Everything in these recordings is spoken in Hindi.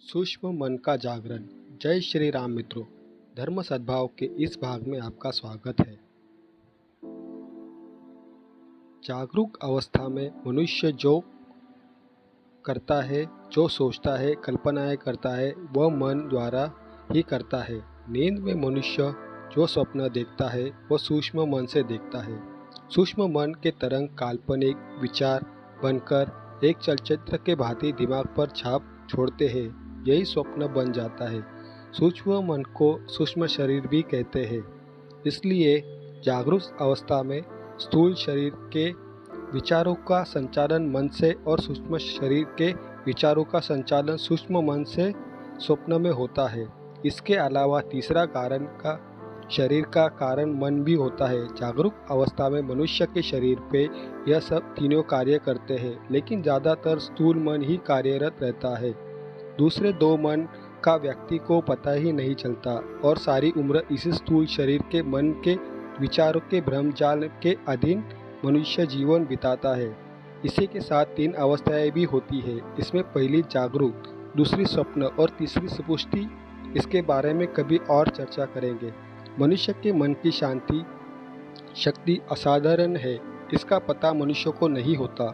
सूक्ष्म मन का जागरण। जय श्री राम मित्रों, धर्म सद्भाव के इस भाग में आपका स्वागत है। जागरूक अवस्था में मनुष्य जो करता है, जो सोचता है, कल्पनाएं करता है, वह मन द्वारा ही करता है। नींद में मनुष्य जो स्वप्न देखता है वह सूक्ष्म मन से देखता है। सूक्ष्म मन के तरंग काल्पनिक विचार बनकर एक चलचित्र के भांति दिमाग पर छाप छोड़ते हैं। यही स्वप्न बन जाता है। सूक्ष्म मन को सूक्ष्म शरीर भी कहते हैं। इसलिए जागरूक अवस्था में स्थूल शरीर के विचारों का संचालन मन से और सूक्ष्म शरीर के विचारों का संचालन सूक्ष्म मन से स्वप्न में होता है। इसके अलावा तीसरा कारण का शरीर का कारण मन भी होता है। जागरूक अवस्था में मनुष्य के शरीर पे यह सब तीनों कार्य करते हैं, लेकिन ज़्यादातर स्थूल मन ही कार्यरत रहता है। दूसरे दो मन का व्यक्ति को पता ही नहीं चलता और सारी उम्र इसी स्थूल शरीर के मन के विचारों के भ्रमजाल के अधीन मनुष्य जीवन बिताता है। इसी के साथ तीन अवस्थाएं भी होती है। इसमें पहली जागरूक, दूसरी स्वप्न और तीसरी सुपुष्टि। इसके बारे में कभी और चर्चा करेंगे। मनुष्य के मन की शांति शक्ति असाधारण है। इसका पता मनुष्य को नहीं होता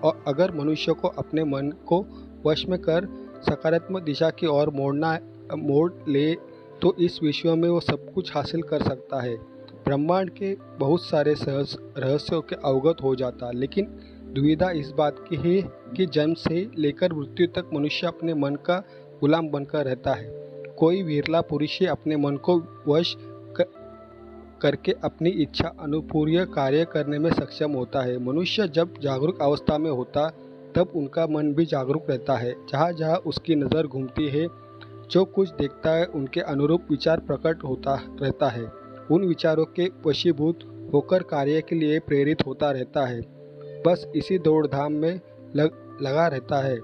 और अगर मनुष्य को अपने मन को वश में कर सकारात्मक दिशा की ओर मोड़ ले तो इस विश्व में वो सब कुछ हासिल कर सकता है। ब्रह्मांड के बहुत सारे रहस्यों के अवगत हो जाता। लेकिन दुविधा इस बात की है कि जन्म से लेकर मृत्यु तक मनुष्य अपने मन का गुलाम बनकर रहता है। कोई विरला पुरुष ही अपने मन को वश करके अपनी इच्छा अनुपूर्य कार्य करने में सक्षम होता है। मनुष्य जब जागरूक अवस्था में होता तब उनका मन भी जागरूक रहता है। जहाँ जहाँ उसकी नज़र घूमती है, जो कुछ देखता है, उनके अनुरूप विचार प्रकट होता रहता है। उन विचारों के वशीभूत होकर कार्य के लिए प्रेरित होता रहता है। बस इसी दौड़-धाम में लगा रहता है।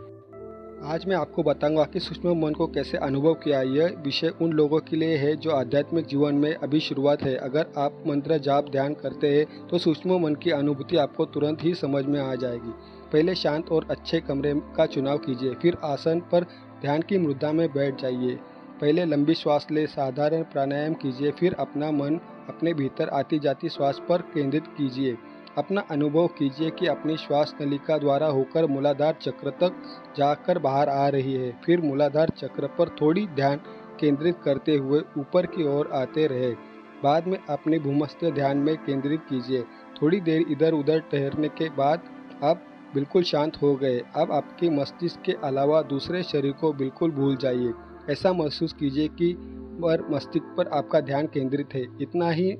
आज मैं आपको बताऊंगा कि सूक्ष्म मन को कैसे अनुभव किया। यह विषय उन लोगों के लिए है जो आध्यात्मिक जीवन में अभी शुरुआत है। अगर आप मंत्र जाप ध्यान करते हैं तो सूक्ष्म मन की अनुभूति आपको तुरंत ही समझ में आ जाएगी। पहले शांत और अच्छे कमरे का चुनाव कीजिए, फिर आसन पर ध्यान की मुद्रा में बैठ जाइए। पहले लंबी श्वास ले, साधारण प्राणायाम कीजिए, फिर अपना मन अपने भीतर आती जाती श्वास पर केंद्रित कीजिए। अपना अनुभव कीजिए कि अपनी श्वास नलिका द्वारा होकर मूलाधार चक्र तक जाकर बाहर आ रही है। फिर मूलाधार चक्र पर थोड़ी ध्यान केंद्रित करते हुए ऊपर की ओर आते रहे। बाद में अपने भूमध्य ध्यान में केंद्रित कीजिए। थोड़ी देर इधर उधर ठहरने के बाद आप बिल्कुल शांत हो गए। अब आपके मस्तिष्क के अलावा दूसरे शरीर को बिल्कुल भूल जाइए। ऐसा महसूस कीजिए कि मस्तिष्क पर आपका ध्यान केंद्रित है। इतना ही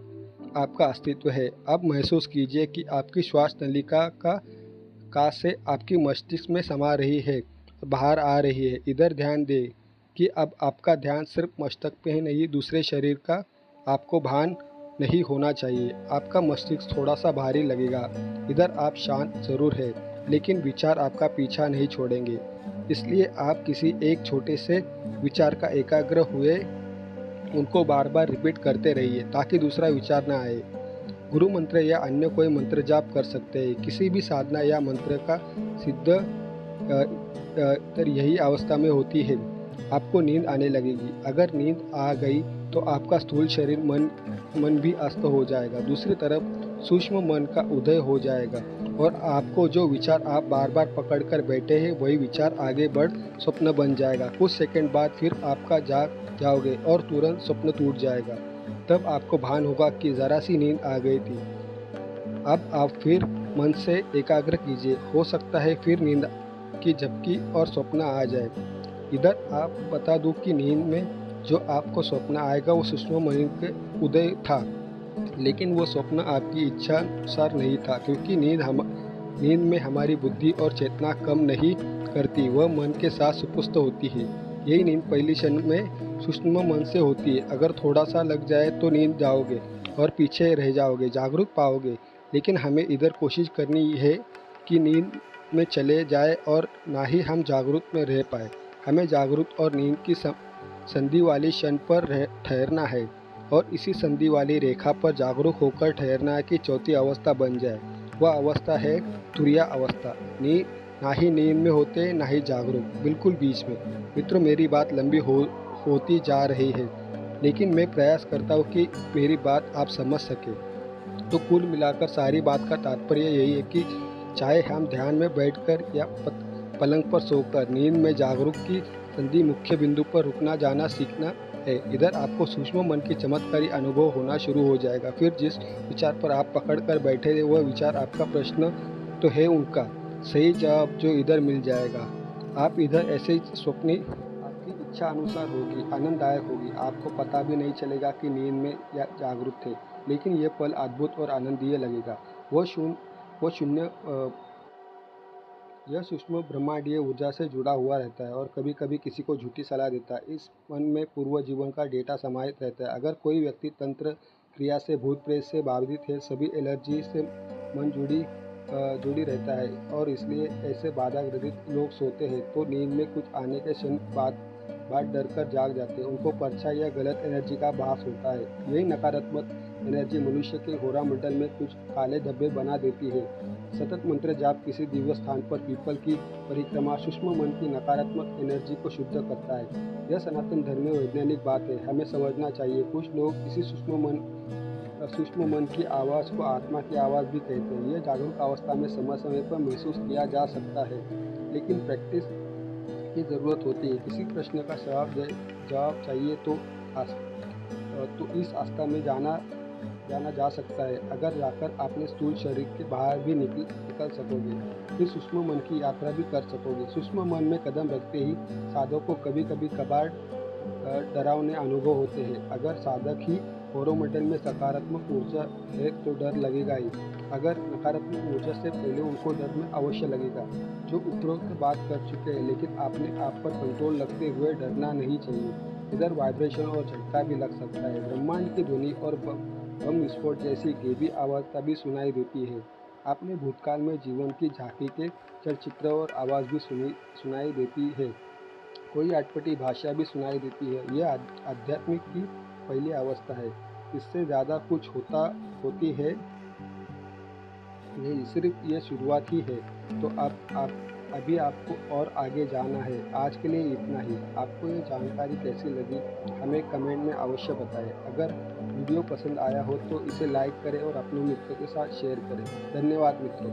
आपका अस्तित्व है। अब महसूस कीजिए कि आपकी श्वास नलिका का से आपकी मस्तिष्क में समा रही है, बाहर आ रही है। इधर ध्यान दें कि अब आपका ध्यान सिर्फ मस्तक पे ही नहीं, दूसरे शरीर का आपको भान नहीं होना चाहिए। आपका मस्तिष्क थोड़ा सा भारी लगेगा। इधर आप शांत जरूर है, लेकिन विचार आपका पीछा नहीं छोड़ेंगे। इसलिए आप किसी एक छोटे से विचार का एकाग्र हुए उनको बार बार रिपीट करते रहिए ताकि दूसरा विचार ना आए। गुरु मंत्र या अन्य कोई मंत्र जाप कर सकते हैं। किसी भी साधना या मंत्र का सिद्ध यही अवस्था में होती है। आपको नींद आने लगेगी। अगर नींद आ गई तो आपका स्थूल शरीर मन भी अस्त हो जाएगा। दूसरी तरफ सूक्ष्म मन का उदय हो जाएगा और आपको जो विचार आप बार बार पकड़ कर बैठे हैं वही विचार आगे बढ़ स्वप्न बन जाएगा। कुछ सेकंड बाद फिर आपका जाओगे और तुरंत स्वप्न टूट जाएगा। तब आपको भान होगा कि ज़रा सी नींद आ गई थी। अब आप फिर मन से एकाग्र कीजिए। हो सकता है फिर नींद की झपकी और स्वप्न आ जाए। इधर आप बता दूं कि नींद में जो आपको स्वप्न आएगा वो सूक्ष्म मन के उदय था, लेकिन वो स्वप्न आपकी इच्छा अनुसार नहीं था, क्योंकि नींद में हमारी बुद्धि और चेतना कम नहीं करती, वह मन के साथ सुपुष्ट होती है। यही नींद पहली क्षण में सूक्ष्म मन से होती है। अगर थोड़ा सा लग जाए तो नींद जाओगे और पीछे रह जाओगे, जागरूक पाओगे। लेकिन हमें इधर कोशिश करनी है कि नींद में चले जाए और ना ही हम जागरूक में रह पाए। हमें जागरूक और नींद की संधि वाली क्षण पर ठहरना है और इसी संधि वाली रेखा पर जागरूक होकर ठहरना है कि चौथी अवस्था बन जाए। वह अवस्था है तुरिया अवस्था। ना ही नींद में होते ना ही जागरूक, बिल्कुल बीच में। मित्रों, मेरी बात लंबी होती जा रही है, लेकिन मैं प्रयास करता हूँ कि मेरी बात आप समझ सकें। तो कुल मिलाकर सारी बात का तात्पर्य यही है कि चाहे हम ध्यान में बैठकर या पलंग पर सोकर, नींद में जागरूक की संधि मुख्य बिंदु पर रुकना जाना सीखना है। इधर आपको सूक्ष्म मन की चमत्कारी अनुभव होना शुरू हो जाएगा। फिर जिस विचार पर आप पकड़ कर बैठे थे वह विचार आपका प्रश्न तो है, उनका सही जवाब जो इधर मिल जाएगा। आप इधर ऐसे ही स्वप्नी आपकी इच्छा अनुसार होगी, आनंददायक होगी। आपको पता भी नहीं चलेगा कि नींद में या जागरूक थे, लेकिन ये पल अद्भुत और आनंदीय लगेगा। वो शून्य यह सूक्ष्म ब्रह्मांडीय ऊर्जा से जुड़ा हुआ रहता है और कभी कभी किसी को झूठी सलाह देता है। इस मन में पूर्व जीवन का डेटा समाहित रहता है। अगर कोई व्यक्ति तंत्र क्रिया से, भूत प्रेत से बाधित है, सभी एलर्जी से मन जुड़ी रहता है और इसलिए ऐसे बाधा ग्रसित लोग सोते हैं तो नींद में कुछ आने के क्षण बाद डर कर जाग जाते हैं। उनको परछाई या गलत एनर्जी का भास होता है। यही नकारात्मक एनर्जी मनुष्य के होरामंडल में कुछ काले धब्बे बना देती है। सतत मंत्र जाप, किसी दिव्य स्थान पर पीपल की परिक्रमा सूक्ष्म मन की नकारात्मक एनर्जी को शुद्ध करता है। यह सनातन धर्म में वैज्ञानिक बात है, हमें समझना चाहिए। कुछ लोग इसी सूक्ष्म मन की आवाज़ को आत्मा की आवाज़ भी कहते हैं। यह जागरूक अवस्था में समय समय पर महसूस किया जा सकता है, लेकिन प्रैक्टिस की ज़रूरत होती है। किसी प्रश्न का जवाब चाहिए तो इस आस्था में जाना जा सकता है। अगर जाकर अपने स्थूल शरीर के बाहर भी निकल सकोगे, फिर सूक्ष्म मन की यात्रा भी कर सकोगे। सूक्ष्म मन में कदम रखते ही साधक को कभी कभार डरावने अनुभव होते हैं। अगर साधक ही कोरोमंडल में सकारात्मक ऊर्जा है तो डर लगेगा ही। अगर नकारात्मक ऊर्जा से पहले उनको डर में अवश्य लगेगा। जो उपरोक्त बात कर चुके हैं, लेकिन आपने आप पर कंट्रोल रखते हुए डरना नहीं चाहिए। इधर वाइब्रेशन और झटका भी लग सकता है। ब्रह्मांड की ध्वनि और बम विस्फोट जैसी गहरी आवाज़ तभी सुनाई देती है। आपने भूतकाल में जीवन की झांकी के चलचित्र और आवाज़ भी सुनाई देती है। कोई अटपटी भाषा भी सुनाई देती है। यह आध्यात्मिक की पहली अवस्था है। इससे ज़्यादा कुछ होती है नहीं, सिर्फ ये शुरुआत ही है। तो अभी आपको और आगे जाना है। आज के लिए इतना ही। आपको ये जानकारी कैसी लगी हमें कमेंट में अवश्य बताएं। अगर वीडियो पसंद आया हो तो इसे लाइक करें और अपने मित्रों के साथ शेयर करें। धन्यवाद मित्रों।